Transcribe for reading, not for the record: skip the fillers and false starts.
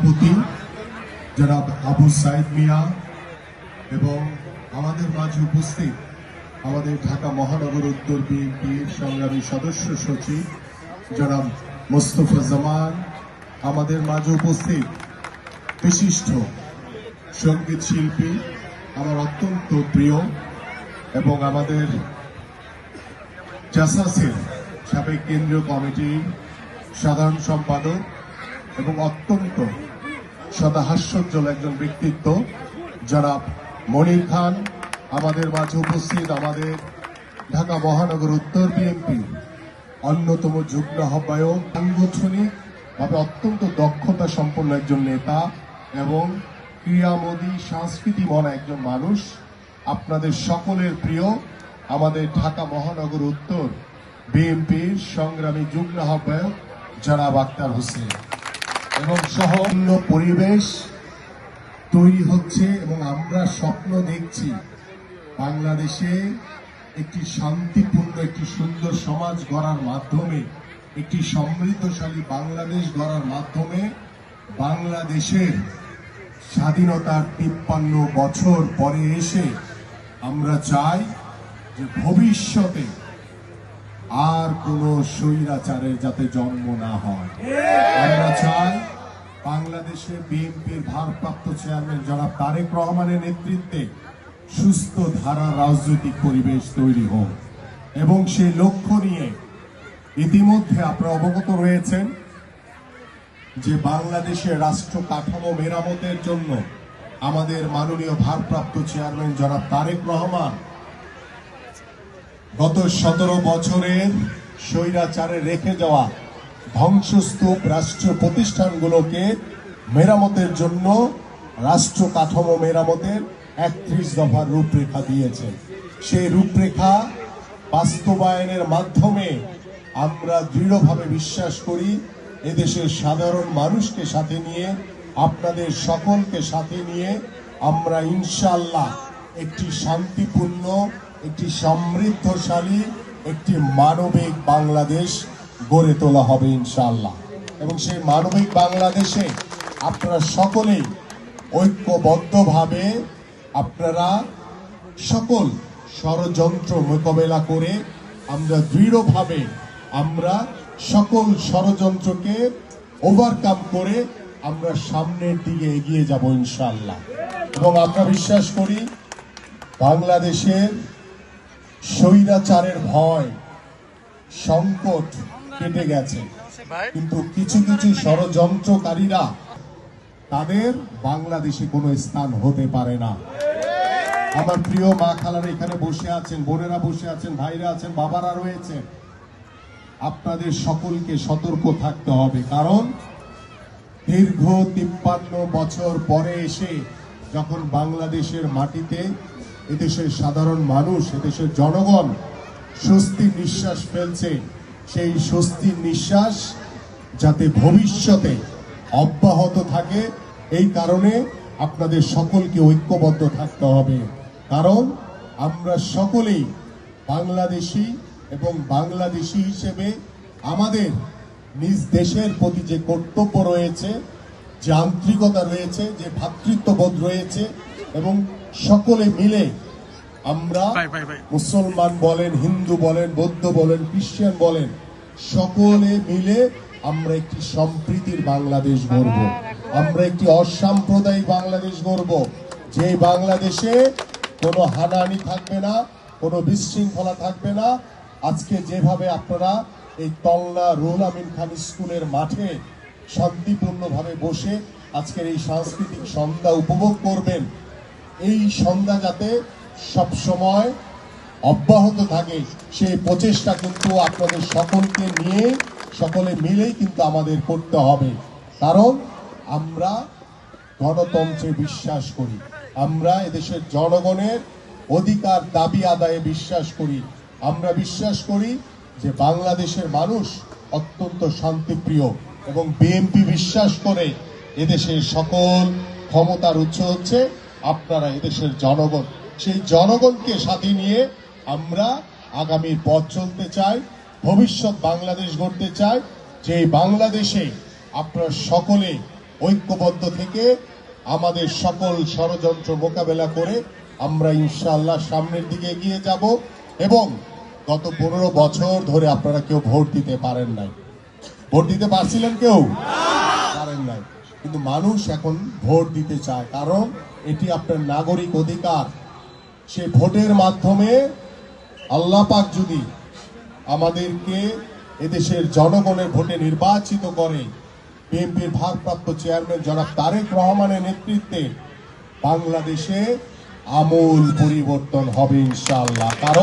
সভাপতি জনাব আবু সাইদ মিয়া এবং আমাদের মাঝে উপস্থিত আমাদের ঢাকা মহানগর উত্তর বিএনপির সংগ্রামী সদস্য সচিব জনাব মোস্তফা জামান, আমাদের মাঝে উপস্থিত বিশিষ্ট সঙ্গীত শিল্পী আমার অত্যন্ত প্রিয় এবং আমাদের জাসাসের সাবেক কেন্দ্রীয় কমিটির সাধারণ সম্পাদক এবং অত্যন্ত সদাহাস্যোজ্জ্বল একজন ব্যক্তিত্ব জনাব মনির খান, আমাদের মাঝে উপস্থিত আমাদের ঢাকা মহানগর উত্তর বিএনপি অন্যতম যুগ্ম আহ্বায়ক, সাংগঠনিকভাবে অত্যন্ত দক্ষতা সম্পন্ন একজন নেতা এবং ক্রীড়ামোদী সংস্কৃতি মনা একজন মানুষ, আপনাদের সকলের প্রিয় আমাদের ঢাকা মহানগর উত্তর বিএনপির সংগ্রামী যুগ্ম আহ্বায়ক জনাব আক্তার হোসেন। এবং সহন্য পরিবেশ তৈরি হচ্ছে এবং আমরা স্বপ্ন দেখছি বাংলাদেশে একটি শান্তিপূর্ণ একটি সুন্দর সমাজ গড়ার মাধ্যমে, একটি সমৃদ্ধশালী বাংলাদেশ গড়ার মাধ্যমে বাংলাদেশের স্বাধীনতার 53 বছর পরে এসে আমরা চাই যে ভবিষ্যতে আর কোনো স্বৈরাচারের যাতে জন্ম না হয়। আমরা চাই বাংলাদেশে বিএনপির ভারপ্রাপ্ত চেয়ারম্যান জনাব তারেক রহমানের নেতৃত্বে সুস্থ ধারা রাজনৈতিক পরিবেশ তৈরি হোক এবং সেই লক্ষ্য নিয়ে ইতিমধ্যে আপনারা অবগত রয়েছেন যে বাংলাদেশের রাষ্ট্র কাঠামো মেরামতের জন্য আমাদের মাননীয় ভারপ্রাপ্ত চেয়ারম্যান জনাব তারেক রহমান গত 17 বছরের স্বৈরাচারে রেখে যাওয়া ধ্বংসস্তূপ রাষ্ট্রীয় প্রতিষ্ঠানগুলোকে মেরামতের জন্য রাষ্ট্র কাঠামো মেরামতের 31 দফার রূপরেখা দিয়েছেন। সেই রূপরেখা বাস্তবায়নের মাধ্যমে আমরা দৃঢ়ভাবে বিশ্বাস করি এদেশের সাধারণ মানুষকে সাথে নিয়ে, আপনাদের সকলকে সাথে নিয়ে আমরা ইনশাআল্লাহ একটি শান্তিপূর্ণ, একটি সমৃদ্ধশালী, একটি মানবিক বাংলাদেশ গড়ে তোলা হবে ইনশাআল্লাহ। এবং সেই মানবিক বাংলাদেশে আপনারা সকলেই ঐক্যবদ্ধভাবে আপনারা সকল ষড়যন্ত্র মোকাবেলা করে আমরা দৃঢ়ভাবে আমরা সকল ষড়যন্ত্রকে ওভারকাম করে আমরা সামনের দিকে এগিয়ে যাব ইনশাআল্লাহ। এবং আমরা বিশ্বাস করি বাংলাদেশের স্বৈরাচারের ভয় সংকট কেটে গেছে, কিন্তু কিছু কিছু ষড়যন্ত্রকারীরা তাদের বাংলাদেশে কোনো স্থান হতে পারে না। আমার প্রিয় মা খালারা এখানে বসে আছেন, বোনেরা বসে আছেন, ভাইরা আছেন, বাবারা রয়েছেন, আপনাদের সকলকে সতর্ক থাকতে হবে। কারণ দীর্ঘ 53 বছর পরে এসে যখন বাংলাদেশের মাটিতে এদেশের সাধারণ মানুষ, এদেশের জনগণ স্বস্তির নিঃশ্বাস ফেলছে, সেই স্বস্তির নিঃশ্বাস যাতে ভবিষ্যতে অব্যাহত থাকে এই কারণে আপনাদের সকলকে ঐক্যবদ্ধ থাকতে হবে। কারণ আমরা সকলেই বাংলাদেশি এবং বাংলাদেশি হিসেবে আমাদের নিজ দেশের প্রতি যে কর্তব্য রয়েছে, যে আন্তরিকতা রয়েছে, যে ভ্রাতৃত্ববোধ রয়েছে এবং সকলে মিলে আমরা মুসলমান বলেন, হিন্দু বলেন, বৌদ্ধ বলেন, খ্রিস্টান বলেন, সকলে মিলে আমরা একটি সম্প্রীতির বাংলাদেশ গড়ব, আমরা একটি অসাম্প্রদায়িক বাংলাদেশ গড়ব, যে বাংলাদেশে কোনো হানাহানি থাকবে না, কোনো বিশৃঙ্খলা থাকবে না। আজকে যেভাবে আপনারা এই তলনা রুহুল আমিন খান স্কুলের মাঠে শান্তিপূর্ণভাবে বসে আজকের এই সাংস্কৃতিক সন্ধ্যা উপভোগ করবেন, এই সন্ধ্যা যাতে সব সময় অব্যাহত থাকে সেই প্রচেষ্টা কিন্তু আপনাদের সকলকে নিয়ে, সকলে মিলেই কিন্তু আমাদের করতে হবে। কারণ আমরা গণতন্ত্রে বিশ্বাস করি, আমরা এদেশের জনগণের অধিকার দাবি আদায়ে বিশ্বাস করি, আমরা বিশ্বাস করি যে বাংলাদেশের মানুষ অত্যন্ত শান্তিপ্রিয় এবং বিএনপি বিশ্বাস করে এদেশের সকল ক্ষমতার উৎস হচ্ছে আপনারা, এদেশের জনগণ। সেই জনগণকে সাথে নিয়ে আমরা আগামীর পথ চলতে চাই, ভবিষ্যৎ বাংলাদেশ গড়তে চাই, যে বাংলাদেশে আপনারা সকলে ঐক্যবদ্ধ থেকে আমাদের সকল ষড়যন্ত্র মোকাবেলা করে আমরা ইনশাআল্লাহ সামনের দিকে এগিয়ে যাব। এবং গত 15 বছর ধরে আপনারা কেউ ভোট দিতে পারেন নাই। ভোট দিতে পারছিলেন? কেউ পারেন নাই, কিন্তু মানুষ এখন ভোট দিতে চায়, কারণ এটি আপনার নাগরিক অধিকার। সে ভোটের মাধ্যমে আল্লাহ পাক যদি আমাদেরকে এদেশের জনগণের ভোটে নির্বাচিত করে, বিএনপির ভারপ্রাপ্ত চেয়ারম্যান জনাব তারেক রহমানের নেতৃত্বে বাংলাদেশে আমূল পরিবর্তন হবে ইনশাআল্লাহ। কারণ